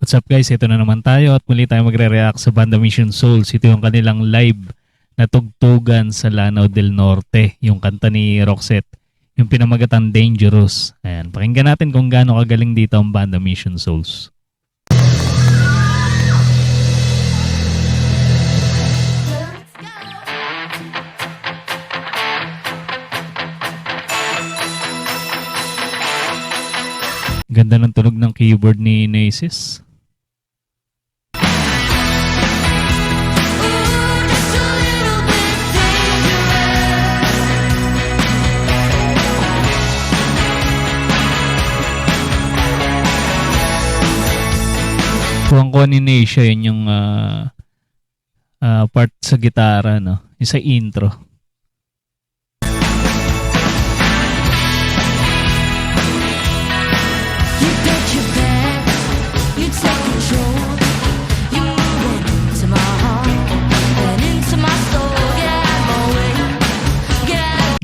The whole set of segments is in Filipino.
What's up guys, ito na naman tayo at muli tayo magre-react sa Banda Mission Souls. Ito yung kanilang live na tugtugan sa Lanao del Norte, yung kanta ni Roxette, yung pinamagatan Dangerous. Ayan, pakinggan natin kung gaano kagaling dito ang Banda Mission Souls. Ganda ng tunog ng keyboard ni Nasis. Kuwang-kuha ni Nasia, yun yung part sa gitara, no? Yung sa intro.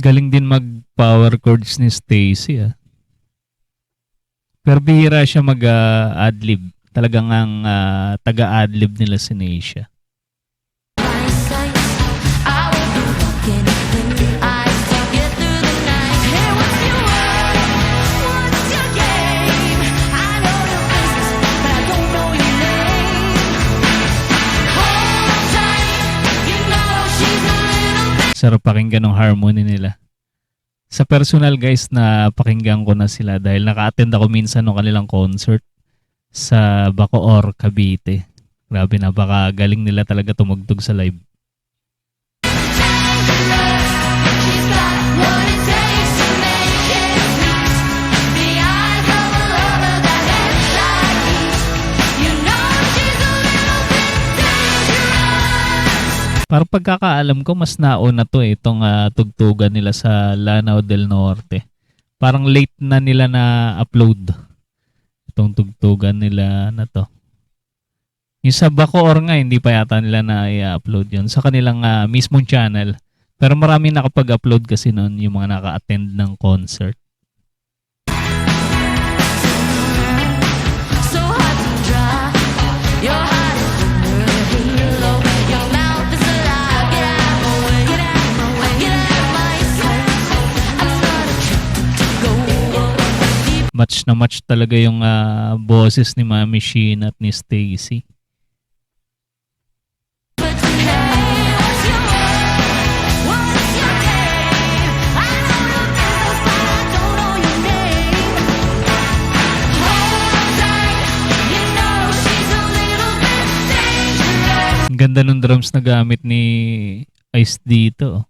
Galing din mag-power chords ni Stacy, ah. Pero bihira siya mag-adlib. Talagang ang taga-adlib nila si Nasia. Sarap pakinggan ng harmony nila. Sa personal guys, na pakinggan ko na sila dahil naka-attend ako minsan ng kanilang concert sa Bacoor, Cavite. Grabe, napakagaling nila talaga tumugtog sa live. Parang pagkakaalam ko, mas nauna to itong tugtugan nila sa Lanao del Norte. Parang late na nila na upload itong tugtugan nila na to. Yung sa Bacoor nga, hindi pa yata nila na i-upload yun sa kanilang mismong channel. Pero marami nakapag-upload kasi noon yung mga naka-attend ng concert. Match na match talaga yung boses ni Mami Sheena at ni Stacy. Ang ganda ng drums na gamit ni Ice dito.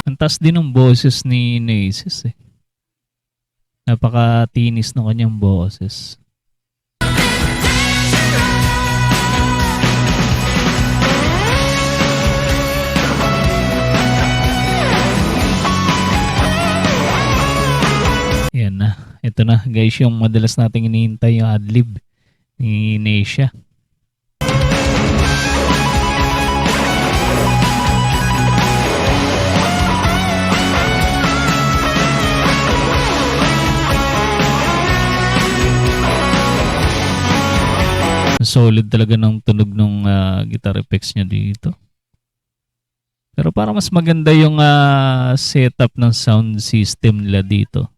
Ang taas din ng boses ni Nasis eh. Napakatinis ng kanyang boses. Yan na. Ito na guys yung madalas nating hinihintay, yung adlib ni Nasia. Solid talaga ng tunog ng guitar effects niya dito. Pero parang mas maganda yung setup ng sound system nila dito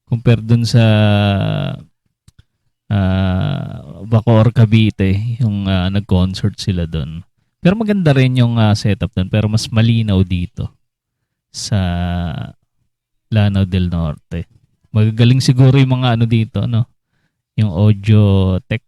compare dun sa Bacoor, Cavite, yung nag-concert sila dun. Pero maganda rin yung setup dun, pero mas malinaw dito sa Lanao del Norte. Magagaling siguro yung mga ano dito, no? Yung audio tech.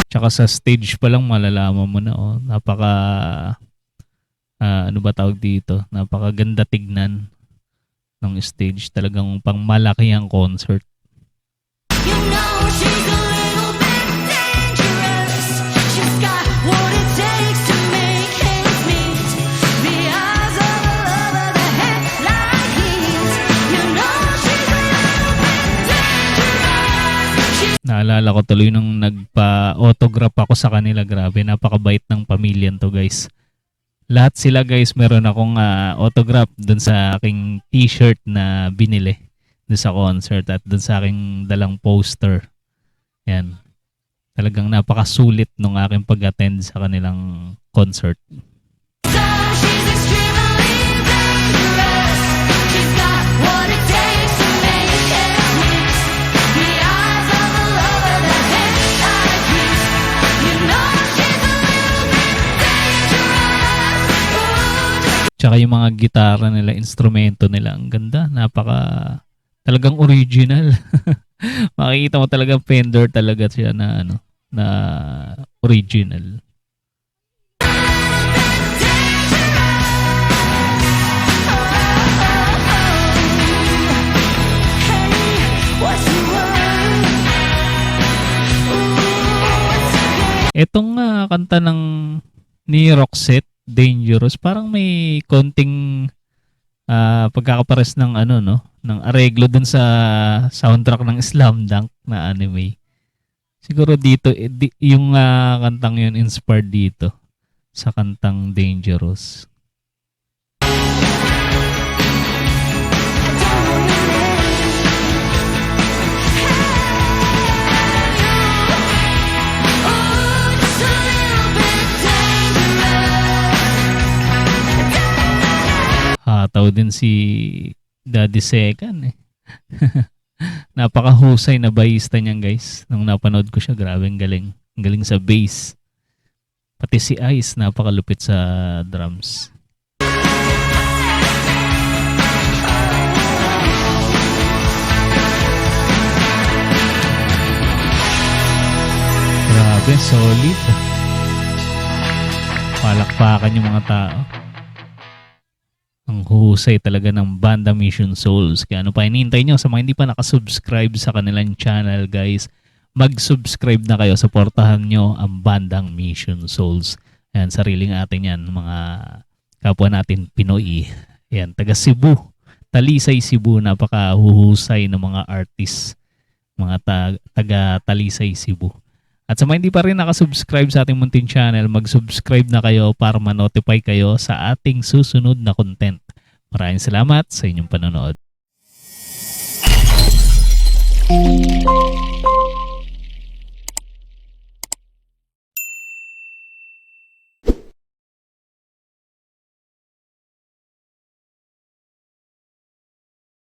Tsaka sa stage pa lang malalaman mo na, oh, napaka ano ba tawag dito? Napakaganda tignan ng stage. Talagang pang malaki ang concert. You know she's a little bit dangerous. She's got what it takes to make ends meet. The eyes of a lover, the head like heat. You know she's a little bit dangerous. Naalala ko tuloy nung nagpa-autograph ako sa kanila. Grabe, napakabait ng pamilya to, guys. Lahat sila, guys, meron akong autograph dun sa aking t-shirt na binili dun sa concert at dun sa aking dalang poster. Yan. Talagang napakasulit nung aking pag-attend sa kanilang concert. So she's extremely dangerous. She's got what it takes to make ends meet. The eyes of a lover, the head like heat. You know she's a little bit dangerous. Ooh, Tsaka yung mga gitara nila, instrumento nila, ang ganda. Talagang original. Makikita mo talagang Fender talaga siya na na original. what's the word? Ooh, what's the game? Etong kanta ng ni Roxette, Dangerous, parang may konting pagkakapares ng ng areglo dun sa soundtrack ng Slam Dunk na anime. Siguro dito yung kantang yun inspired dito sa kantang Dangerous. Hataw din si Daddy Second eh. Napakahusay na bayista niyan, guys. Nung napanood ko siya, grabe ang galing. Ang galing sa bass. Pati si Ice, napakalupit sa drums. Grabe, solid. Palakpakan yung mga tao. Ang husay talaga ng Banda Mission Souls. Kaya ano pa hinihintay nyo? Sa mga hindi pa nakasubscribe sa kanilang channel, guys, mag-subscribe na kayo. Supportahan nyo ang Bandang Mission Souls. Ayan, sariling atin yan, mga kapwa natin Pinoy. Ayan, taga Cebu. Talisay, Cebu. Napakahuhusay ng mga artists. Mga taga Talisay, Cebu. At sa mga hindi pa rin nakasubscribe sa ating munting channel, mag-subscribe na kayo para ma-notify kayo sa ating susunod na content. Maraming salamat sa inyong panonood.